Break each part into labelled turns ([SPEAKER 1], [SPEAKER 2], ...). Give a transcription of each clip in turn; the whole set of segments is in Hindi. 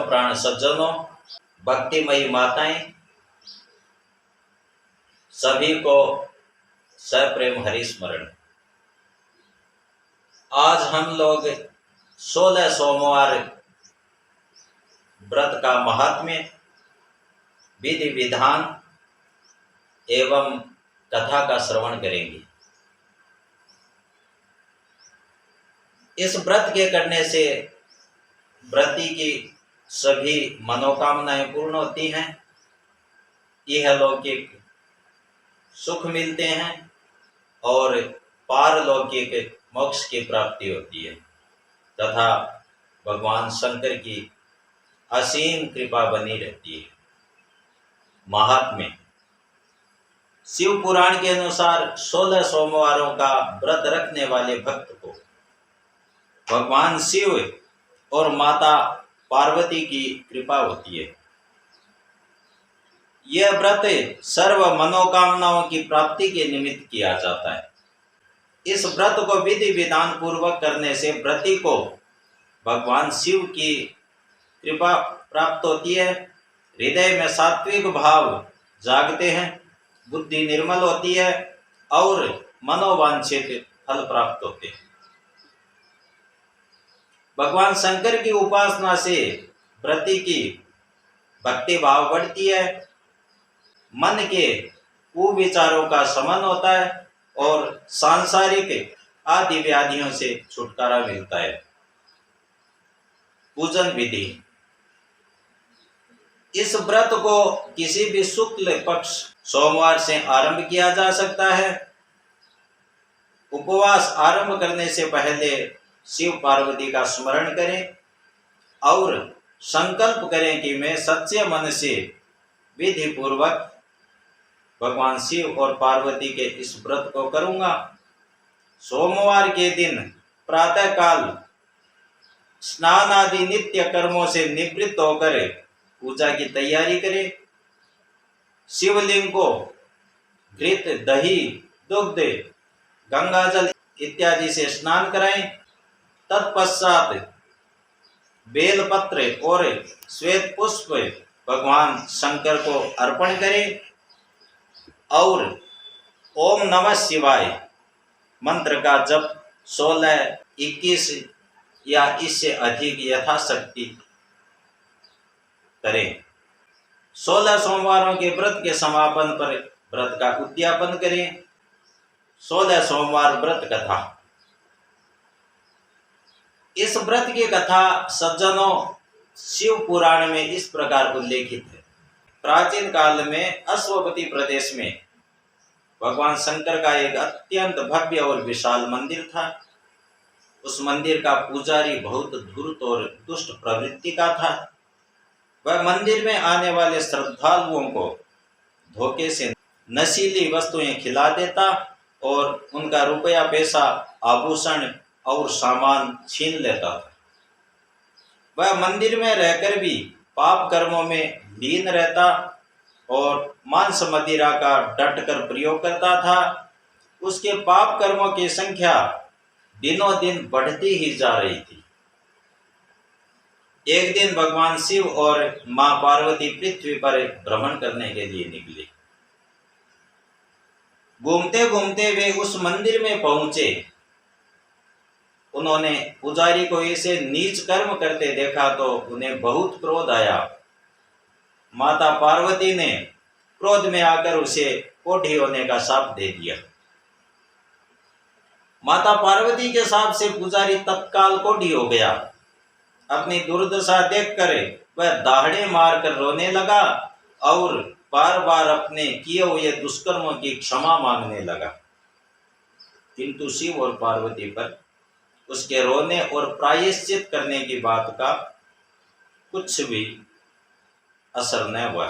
[SPEAKER 1] प्राण सज्जनों, भक्तिमयी माताएं, सभी को सप्रेम हरिस्मरण। आज हम लोग 16 सोमवार व्रत का महात्म्य, विधि विधान एवं कथा का श्रवण करेंगे। इस व्रत के करने से व्रती की सभी मनोकामनाएं पूर्ण होती हैं, इहलौकिक सुख मिलते हैं और पारलौकिक मोक्ष की प्राप्ति होती है तथा भगवान शंकर की असीम कृपा बनी रहती है। महात्म्य, शिव पुराण के अनुसार 16 सोमवारों का व्रत रखने वाले भक्त को भगवान शिव और माता पार्वती की कृपा होती है। यह व्रत सर्व मनोकामनाओं की प्राप्ति के निमित्त किया जाता है। इस व्रत को विधि विधान पूर्वक करने से व्रती को भगवान शिव की कृपा प्राप्त होती है, हृदय में सात्विक भाव जागते हैं, बुद्धि निर्मल होती है और मनोवांछित फल प्राप्त होते हैं। भगवान शंकर की उपासना से व्रती की भक्ति भाव बढ़ती है, मन के कुविचारों का शमन होता है और सांसारिक आदि व्याधियों से छुटकारा मिलता है। पूजन विधि, इस व्रत को किसी भी शुक्ल पक्ष सोमवार से आरंभ किया जा सकता है। उपवास आरंभ करने से पहले शिव पार्वती का स्मरण करें और संकल्प करें कि मैं सच्चे मन से विधि पूर्वक भगवान शिव और पार्वती के इस व्रत को करूंगा। सोमवार के दिन प्रातः काल स्नान आदि नित्य कर्मों से निवृत्त होकर पूजा की तैयारी करें। शिवलिंग को घृत, दही, दुग्ध, गंगाजल इत्यादि से स्नान कराएं। तत्पश्चात बेलपत्र और श्वेत पुष्प भगवान शंकर को अर्पण करें और ओम नमः शिवाय मंत्र का जप 16, 21 या इससे अधिक यथाशक्ति करें। 16 सोमवारों के व्रत के समापन पर व्रत का उद्यापन करें। 16 सोमवार व्रत कथा, इस व्रत की कथा सज्जनों शिव पुराण में इस प्रकार उल्लेखित है। प्राचीन काल में अश्वपति प्रदेश में भगवान शंकर का एक अत्यंत भव्य और विशाल मंदिर था। उस मंदिर का पुजारी बहुत धूर्त और दुष्ट प्रवृत्ति का था। वह मंदिर में आने वाले श्रद्धालुओं को धोखे से नशीली वस्तुएं खिला देता और उनका रुपया, पैसा, आभूषण और सामान छीन लेता था। वह मंदिर में रहकर भी पाप कर्मों में लीन रहता और मांस मदिरा का डटकर प्रयोग करता था। उसके पाप कर्मों की संख्या दिनों दिन बढ़ती ही जा रही थी। एक दिन भगवान शिव और मां पार्वती पृथ्वी पर भ्रमण करने के लिए निकले। घूमते घूमते वे उस मंदिर में पहुंचे। उन्होंने पुजारी को ऐसे नीच कर्म करते देखा तो उन्हें बहुत क्रोध आया। माता पार्वती ने क्रोध में आकर उसे कोढ़ी होने का शाप दे दिया। माता पार्वती के शाप से पुजारी तत्काल कोढ़ी हो गया। अपनी दुर्दशा देखकर वह दाहड़े मारकर रोने लगा और बार बार अपने किए हुए दुष्कर्मों की क्षमा मांगने लगा। किंतु शिव और पार्वती पर उसके रोने और प्रायश्चित करने की बात का कुछ भी असर न हुआ।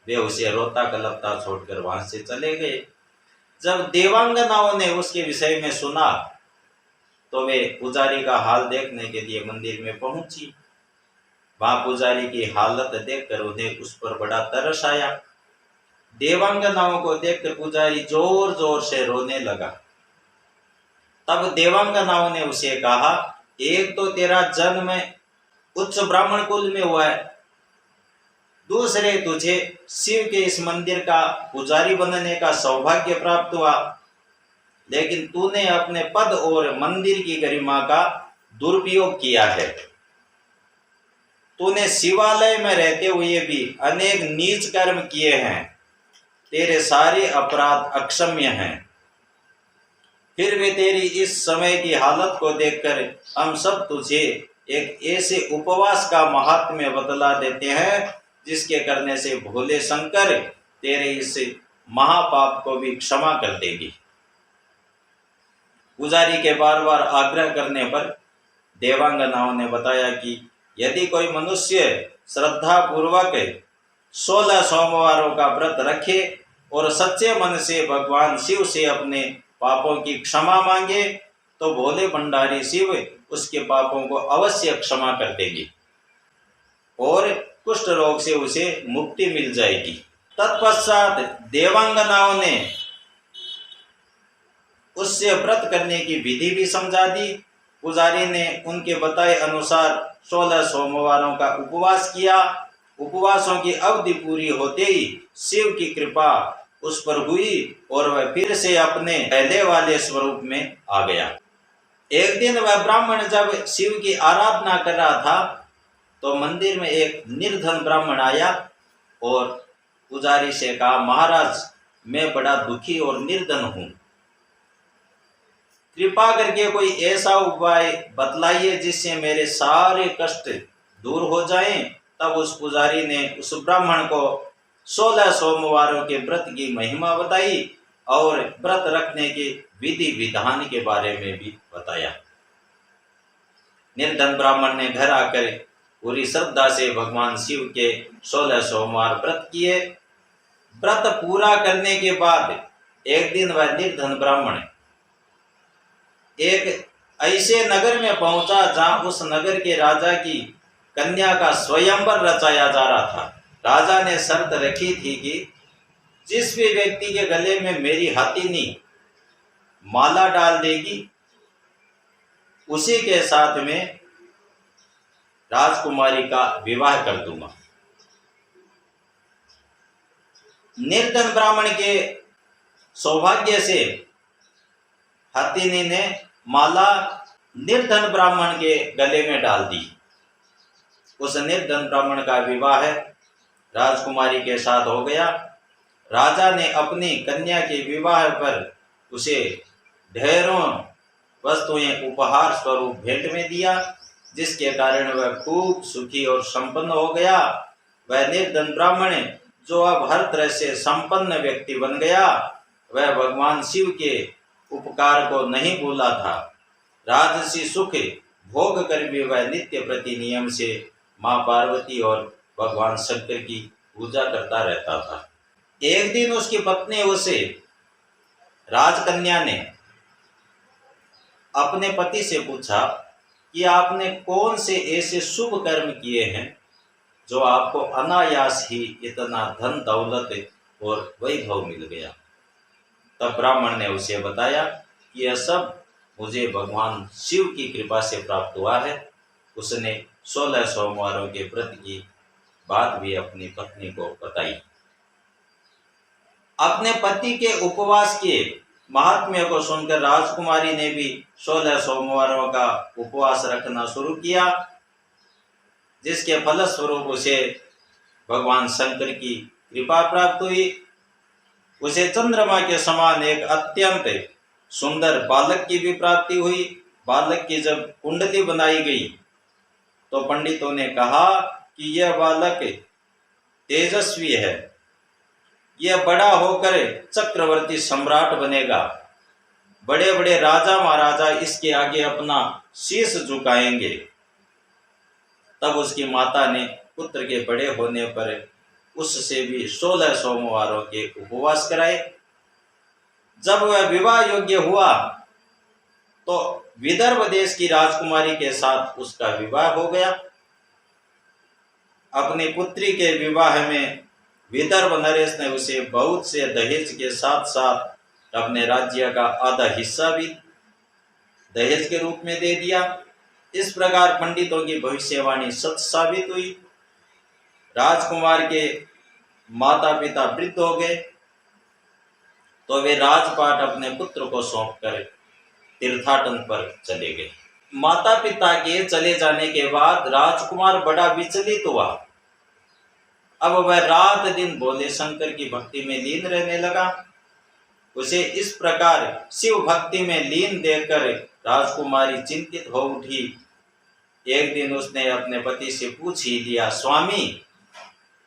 [SPEAKER 1] वे उसे रोता कलपता छोड़कर वहां से चले गए। जब देवांगनाओं ने उसके विषय में सुना तो वे पुजारी का हाल देखने के लिए मंदिर में पहुंची। वहां पुजारी की हालत देखकर उन्हें उस पर बड़ा तरस आया। देवांगनाओं को देखकर पुजारी जोर जोर से रोने लगा। तब देवांगनाओं ने उसे कहा, एक तो तेरा जन्म उच्च ब्राह्मण कुल में हुआ है, दूसरे तुझे शिव के इस मंदिर का पुजारी बनने का सौभाग्य प्राप्त हुआ, लेकिन तूने अपने पद और मंदिर की गरिमा का दुरुपयोग किया है। तूने शिवालय में रहते हुए भी अनेक नीच कर्म किए हैं, तेरे सारे अपराध अक्षम्य हैं। फिर भी तेरी इस समय की हालत को देखकर हम सब तुझे एक ऐसे उपवास का महात्म्य बतला देते हैं जिसके करने से भोले शंकर तेरे इस महापाप को भी क्षमा कर देगी। पुजारी के बार बार आग्रह करने पर देवांगनाओं ने बताया कि यदि कोई मनुष्य श्रद्धा पूर्वक 16 सोमवारों का व्रत रखे और सच्चे मन से भगवान शिव से अपने पापों की क्षमा मांगे तो भोले भंडारी शिव उसके पापों को अवश्य क्षमा कर देगी और कुष्ठ रोग से उसे मुक्ति मिल जाएगी। तत्पश्चात देवांगनाओं ने उससे व्रत करने की विधि भी समझा दी। पुजारी ने उनके बताए अनुसार 16 सोमवारों का उपवास किया। उपवासों की अवधि पूरी होते ही शिव की कृपा उस पर हुई और वह फिर से अपने पहले वाले स्वरूप में आ गया। एक दिन वह ब्राह्मण जब शिव की आराधना कर रहा था तो मंदिर में एक निर्धन ब्राह्मण आया और पुजारी से कहा, महाराज मैं बड़ा दुखी और निर्धन हूँ, कृपा करके कोई ऐसा उपाय बतलाइए जिससे मेरे सारे कष्ट दूर हो जाएं। तब उस पुजारी ने उस ब्राह्मण को 16 सोमवारों के व्रत की महिमा बताई और व्रत रखने के विधि विधान के बारे में भी बताया। निर्धन ब्राह्मण ने घर आकर पूरी श्रद्धा से भगवान शिव के 16 सोमवार व्रत किए। व्रत पूरा करने के बाद एक दिन वह निर्धन ब्राह्मण एक ऐसे नगर में पहुंचा जहां उस नगर के राजा की कन्या का स्वयंवर रचाया जा रहा था। राजा ने शर्त रखी थी कि जिस भी व्यक्ति के गले में मेरी हाथीनी माला डाल देगी उसी के साथ में राजकुमारी का विवाह कर दूंगा। निर्धन ब्राह्मण के सौभाग्य से हाथीनी ने माला निर्धन ब्राह्मण के गले में डाल दी। उस निर्धन ब्राह्मण का विवाह राजकुमारी के साथ हो गया। राजा ने अपनी कन्या के विवाह पर उसे ढेरों वस्तुएं उपहार स्वरूप भेंट में दिया, जिसके कारण वह खूब सुखी और संपन्न हो गया। वह निर्धन ब्राह्मण जो अब हर तरह से संपन्न व्यक्ति बन गया, वह भगवान शिव के उपकार को नहीं भूला था। राजसी सुख भोग कर भी वह नित्य प्रति नियम से माँ पार्वती और भगवान शंकर की पूजा करता रहता था। एक दिन उसकी पत्नी उसे राजकन्या ने अपने पति से पूछा कि आपने कौन से ऐसे शुभ कर्म किए हैं जो आपको अनायास ही इतना धन दौलत और वैभव मिल गया। तब ब्राह्मण ने उसे बताया कि यह सब मुझे भगवान शिव की कृपा से प्राप्त हुआ है। उसने 16 सोमवारों के व्रत की बात भी अपनी पत्नी को बताई। अपने पति के उपवास के महात्म्य को सुनकर राजकुमारी ने भी 16 सोमवारों का उपवास रखना शुरू किया, जिसके फलस्वरूप उसे भगवान शंकर की कृपा प्राप्त हुई। उसे चंद्रमा के समान एक अत्यंत सुंदर बालक की भी प्राप्ति हुई। बालक की जब कुंडली बनाई गई तो पंडितों ने कहा कि यह बालक तेजस्वी है, यह बड़ा होकर चक्रवर्ती सम्राट बनेगा। बड़े बड़े राजा महाराजा इसके आगे अपना शीश झुकाएंगे। तब उसकी माता ने पुत्र के बड़े होने पर उससे भी 16 सोमवारों के उपवास कराए। जब वह विवाह योग्य हुआ तो विदर्भ देश की राजकुमारी के साथ उसका विवाह हो गया। अपनी पुत्री के विवाह में विदर्भ नरेश ने उसे बहुत से दहेज के साथ साथ अपने राज्य का आधा हिस्सा भी दहेज के रूप में दे दिया। इस प्रकार पंडितों की भविष्यवाणी सत्य साबित हुई। राजकुमार के माता पिता वृद्ध हो गए तो वे राजपाट अपने पुत्र को सौंपकर तीर्थाटन पर चले गए। माता पिता के चले जाने के बाद राजकुमार बड़ा विचलित हुआ। अब वह रात दिन भोले शंकर की भक्ति में लीन रहने लगा। उसे इस प्रकार शिव भक्ति में लीन देखकर राजकुमारी चिंतित हो उठी। एक दिन उसने अपने पति से पूछ ही लिया, स्वामी,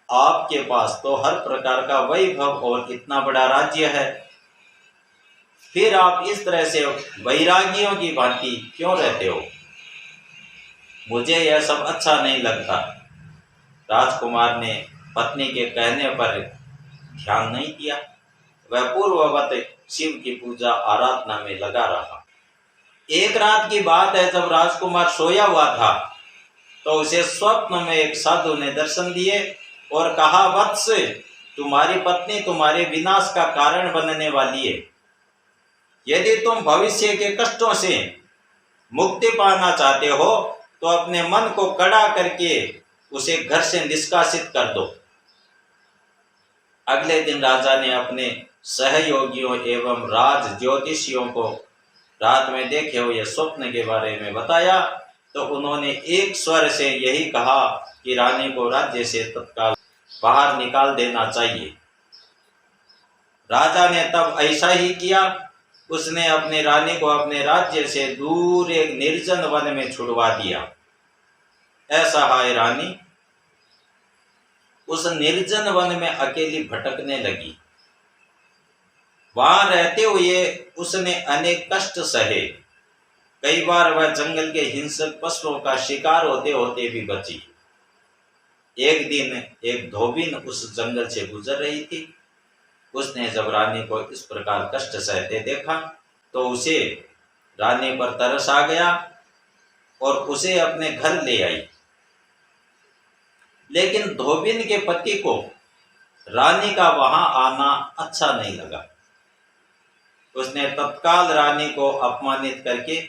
[SPEAKER 1] आपके पास तो हर प्रकार का वैभव और इतना बड़ा राज्य है, फिर आप इस तरह से वैरागियों की भांति क्यों रहते हो? मुझे यह सब अच्छा नहीं लगता। राजकुमार ने पत्नी के कहने पर ध्यान नहीं दिया। वह पूर्ववत शिव की पूजा आराधना में लगा रहा। एक रात की बात है, जब राजकुमार सोया हुआ था तो उसे स्वप्न में एक साधु ने दर्शन दिए और कहा, वत्स, तुम्हारी पत्नी तुम्हारे विनाश का कारण बनने वाली है। यदि तुम भविष्य के कष्टों से मुक्ति पाना चाहते हो तो अपने मन को कड़ा करके उसे घर से निष्कासित कर दो। अगले दिन राजा ने अपने सहयोगियों एवं राज ज्योतिषियों को रात में देखे हुए स्वप्न के बारे में बताया तो उन्होंने एक स्वर से यही कहा कि रानी को राज्य से तत्काल बाहर निकाल देना चाहिए। राजा ने तब ऐसा ही किया। उसने अपनी रानी को अपने राज्य से दूर एक निर्जन वन में छुड़वा दिया। ऐसा है रानी उस निर्जन वन में अकेली भटकने लगी। वहां रहते हुए उसने अनेक कष्ट सहे। कई बार वह जंगल के हिंसक पशुओं का शिकार होते होते भी बची। एक दिन एक धोबिन उस जंगल से गुजर रही थी। उसने जब रानी को इस प्रकार कष्ट सहते देखा तो उसे रानी पर तरस आ गया और उसे अपने घर ले आई। लेकिन धोबिन के पति को रानी का वहां आना अच्छा नहीं लगा। उसने तत्काल रानी को अपमानित करके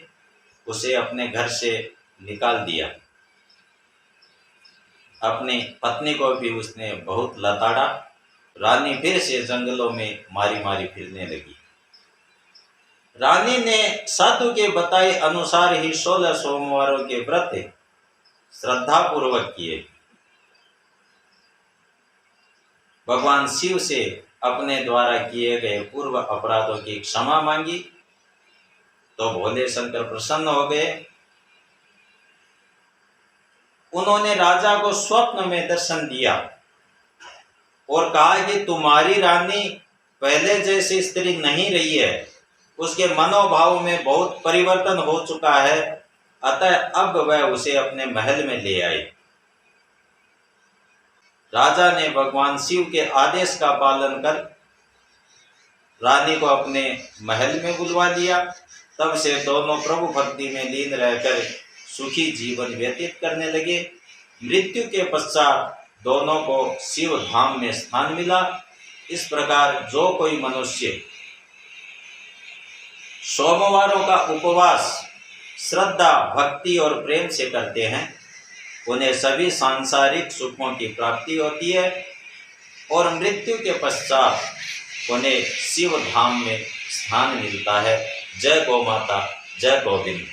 [SPEAKER 1] उसे अपने घर से निकाल दिया। अपनी पत्नी को भी उसने बहुत लताड़ा। रानी फिर से जंगलों में मारी मारी फिरने लगी। रानी ने साधु के बताए अनुसार ही 16 सोमवारों के व्रत श्रद्धा पूर्वक किए। भगवान शिव से अपने द्वारा किए गए पूर्व अपराधों की क्षमा मांगी तो भोले शंकर प्रसन्न हो गए। उन्होंने राजा को स्वप्न में दर्शन दिया और कहा कि तुम्हारी रानी पहले जैसी स्त्री नहीं रही है, उसके मनोभाव में बहुत परिवर्तन हो चुका है, अतः अब वह उसे अपने महल में ले आए। राजा ने भगवान शिव के आदेश का पालन कर रानी को अपने महल में बुलवा लिया। तब से दोनों प्रभु भक्ति में लीन रहकर सुखी जीवन व्यतीत करने लगे। मृत्यु के पश्चात दोनों को शिव धाम में स्थान मिला। इस प्रकार जो कोई मनुष्य सोमवारों का उपवास श्रद्धा, भक्ति और प्रेम से करते हैं उन्हें सभी सांसारिक सुखों की प्राप्ति होती है और मृत्यु के पश्चात उन्हें शिव धाम में स्थान मिलता है। जय गौ माता, जय गोविंद।